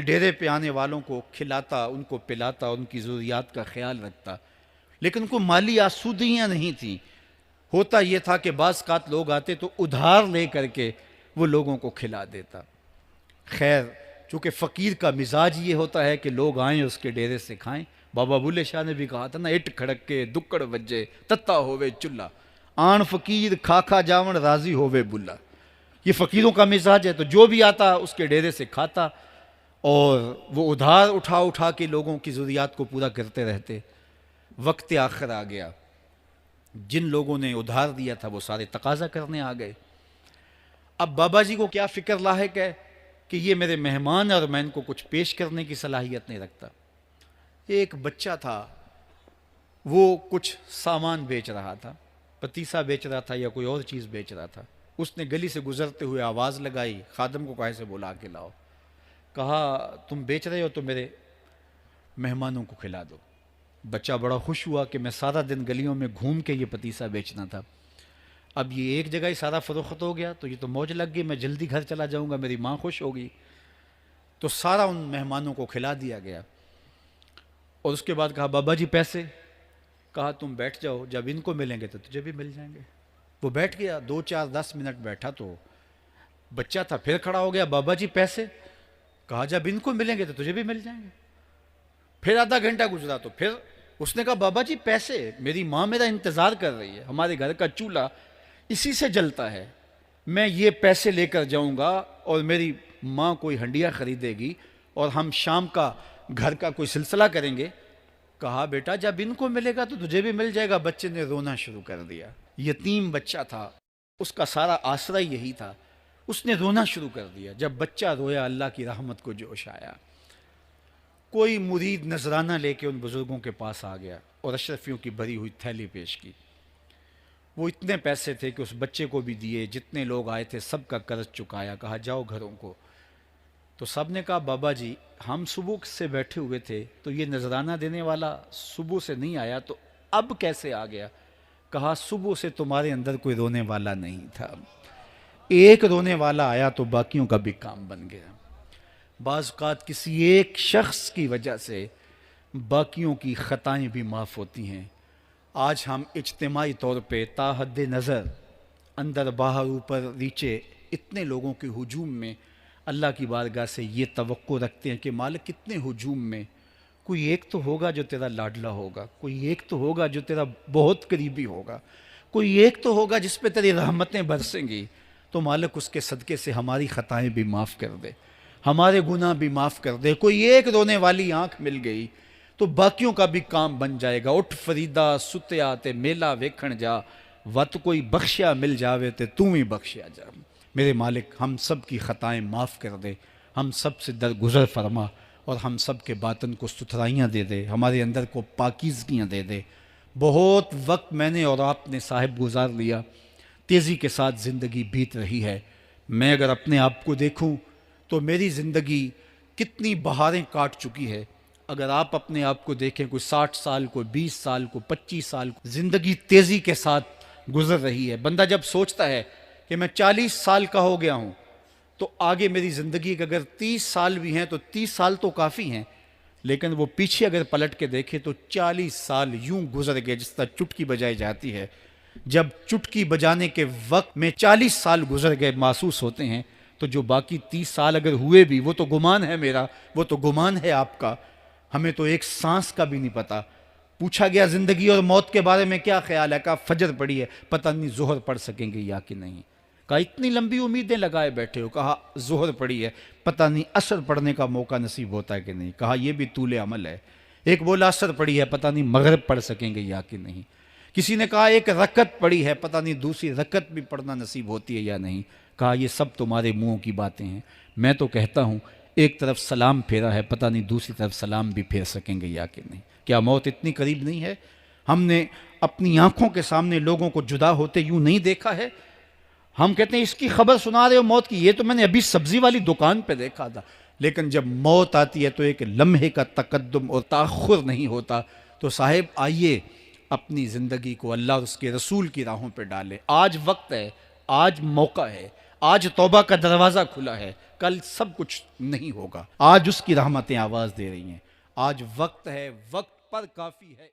ڈیرے پہ آنے والوں کو کھلاتا، ان کو پلاتا، ان کی ضروریات کا خیال رکھتا، لیکن ان کو مالی آسودگیاں نہیں تھیں۔ ہوتا یہ تھا کہ بعض اوقات لوگ آتے تو ادھار لے کر کے وہ لوگوں کو کھلا دیتا۔ خیر، چونکہ فقیر کا مزاج یہ ہوتا ہے کہ لوگ آئیں اس کے ڈیرے سے کھائیں۔ بابا بلے شاہ نے بھی کہا تھا نا، اٹ کھڑک کے دکڑ وجے تتا ہووے چلہ، آن فقیر کھا کھا جاون راضی ہووے بلا۔ یہ فقیروں کا مزاج ہے، تو جو بھی آتا اس کے ڈیرے سے کھاتا، اور وہ ادھار اٹھا اٹھا کے لوگوں کی ضروریات کو پورا کرتے رہتے۔ وقت آخر آ گیا، جن لوگوں نے ادھار دیا تھا وہ سارے تقاضا کرنے آ گئے۔ اب بابا جی کو کیا فکر لاحق ہے کہ یہ میرے مہمان اور میں ان کو کچھ پیش کرنے کی صلاحیت نہیں رکھتا۔ ایک بچہ تھا، وہ کچھ سامان بیچ رہا تھا، پتیسا بیچ رہا تھا یا کوئی اور چیز بیچ رہا تھا۔ اس نے گلی سے گزرتے ہوئے آواز لگائی، خادم کو کہا سے بلا کے لاؤ، کہا تم بیچ رہے ہو تو میرے مہمانوں کو کھلا دو۔ بچہ بڑا خوش ہوا کہ میں سارا دن گلیوں میں گھوم کے یہ پتیسا بیچنا تھا، اب یہ ایک جگہ ہی سارا فروخت ہو گیا تو یہ تو موج لگ گئی، میں جلدی گھر چلا جاؤں گا، میری ماں خوش ہوگی۔ تو سارا ان مہمانوں کو کھلا دیا گیا، اور اس کے بعد کہا بابا جی پیسے؟ کہا تم بیٹھ جاؤ، جب ان کو ملیں گے تو تجھے بھی مل جائیں گے۔ وہ بیٹھ گیا، 2 4 10 منٹ بیٹھا تو بچہ تھا، پھر کھڑا ہو گیا، بابا جی پیسے؟ کہا جب ان کو ملیں گے تو تجھے بھی مل جائیں گے۔ پھر آدھا گھنٹہ گزرا تو پھر اس نے کہا بابا جی پیسے؟ میری ماں میرا انتظار کر رہی ہے، ہمارے گھر کا چولہا اسی سے جلتا ہے، میں یہ پیسے لے کر جاؤں گا اور میری ماں کوئی ہنڈیا خریدے گی اور ہم شام کا گھر کا کوئی سلسلہ کریں گے۔ کہا بیٹا جب ان کو ملے گا تو تجھے بھی مل جائے گا۔ بچے نے رونا شروع کر دیا، یتیم بچہ تھا، اس کا سارا آسرا یہی تھا، اس نے رونا شروع کر دیا۔ جب بچہ رویا اللہ کی رحمت کو جوش آیا، کوئی مرید نذرانہ لے کے ان بزرگوں کے پاس آ گیا اور اشرفیوں کی بھری ہوئی تھیلی پیش کی۔ وہ اتنے پیسے تھے کہ اس بچے کو بھی دیے، جتنے لوگ آئے تھے سب کا قرض چکایا، کہا جاؤ گھروں کو۔ تو سب نے کہا بابا جی ہم صبح سے بیٹھے ہوئے تھے تو یہ نذرانہ دینے والا صبح سے نہیں آیا، تو اب کیسے آ گیا؟ کہا صبح سے تمہارے اندر کوئی رونے والا نہیں تھا، ایک رونے والا آیا تو باقیوں کا بھی کام بن گیا۔ بعض اوقات کسی ایک شخص کی وجہ سے باقیوں کی خطائیں بھی معاف ہوتی ہیں۔ آج ہم اجتماعی طور پہ تا حد نظر اندر باہر اوپر نیچے اتنے لوگوں کے ہجوم میں اللہ کی بارگاہ سے یہ توقع رکھتے ہیں کہ مالک کتنے ہجوم میں کوئی ایک تو ہوگا جو تیرا لاڈلا ہوگا، کوئی ایک تو ہوگا جو تیرا بہت قریبی ہوگا، کوئی ایک تو ہوگا جس پہ تیری رحمتیں برسیں گی۔ تو مالک اس کے صدقے سے ہماری خطائیں بھی معاف کر دے، ہمارے گناہ بھی معاف کر دے۔ کوئی ایک رونے والی آنکھ مل گئی تو باقیوں کا بھی کام بن جائے گا۔ اٹھ فریدا ستیا تے میلا ویکھن جا، وت کوئی بخشیا مل جاوے تے توں ہی بخشیا جا۔ میرے مالک ہم سب کی خطائیں معاف کر دے، ہم سب سے درگزر فرما، اور ہم سب کے باطن کو ستھرائیاں دے دے، ہمارے اندر کو پاکیزگیاں دے دے۔ بہت وقت میں نے اور آپ نے صاحب گزار لیا، تیزی کے ساتھ زندگی بیت رہی ہے۔ میں اگر اپنے آپ کو دیکھوں تو میری زندگی کتنی بہاریں کاٹ چکی ہے۔ اگر آپ اپنے آپ کو دیکھیں، کوئی 60 سال، کوئی 20 سال، کوئی 25 سال، زندگی تیزی کے ساتھ گزر رہی ہے۔ بندہ جب سوچتا ہے کہ میں 40 سال کا ہو گیا ہوں تو آگے میری زندگی کے اگر 30 سال بھی ہیں تو 30 سال تو کافی ہیں، لیکن وہ پیچھے اگر پلٹ کے دیکھے تو 40 سال یوں گزر گئے جس طرح چٹکی بجائی جاتی ہے۔ جب چٹکی بجانے کے وقت میں 40 سال گزر گئے محسوس ہوتے ہیں، تو جو باقی 30 سال اگر ہوئے بھی وہ تو گمان ہے میرا، وہ تو گمان ہے آپ کا، ہمیں تو ایک سانس کا بھی نہیں پتا۔ پوچھا گیا زندگی اور موت کے بارے میں کیا خیال ہے؟ کہا فجر پڑی ہے، پتہ نہیں ظہر پڑھ سکیں گے یا کہ نہیں۔ کہا اتنی لمبی امیدیں لگائے بیٹھے ہو، کہا ظہر پڑی ہے، پتہ نہیں عصر پڑھنے کا موقع نصیب ہوتا ہے کہ نہیں۔ کہا یہ بھی طول عمل ہے۔ ایک بولا عصر پڑی ہے، پتہ نہیں مغرب پڑھ سکیں گے یا کہ نہیں۔ کسی نے کہا ایک رکعت پڑی ہے، پتہ نہیں دوسری رکعت بھی پڑھنا نصیب ہوتی ہے یا نہیں۔ کہا یہ سب تمہارے منہوں کی باتیں ہیں، میں تو کہتا ہوں ایک طرف سلام پھیرا ہے، پتہ نہیں دوسری طرف سلام بھی پھیر سکیں گے یا کہ نہیں۔ کیا موت اتنی قریب نہیں ہے؟ ہم نے اپنی آنکھوں کے سامنے لوگوں کو جدا ہوتے یوں نہیں دیکھا ہے؟ ہم کہتے ہیں اس کی خبر سنا رہے ہو موت کی، یہ تو میں نے ابھی سبزی والی دکان پہ دیکھا تھا۔ لیکن جب موت آتی ہے تو ایک لمحے کا تقدم اور تاخر نہیں ہوتا۔ تو صاحب آئیے اپنی زندگی کو اللہ اور اس کے رسول کی راہوں پہ ڈالیں۔ آج وقت ہے، آج موقع ہے، آج توبہ کا دروازہ کھلا ہے، کل سب کچھ نہیں ہوگا۔ آج اس کی رحمتیں آواز دے رہی ہیں، آج وقت ہے، وقت پر کافی ہے۔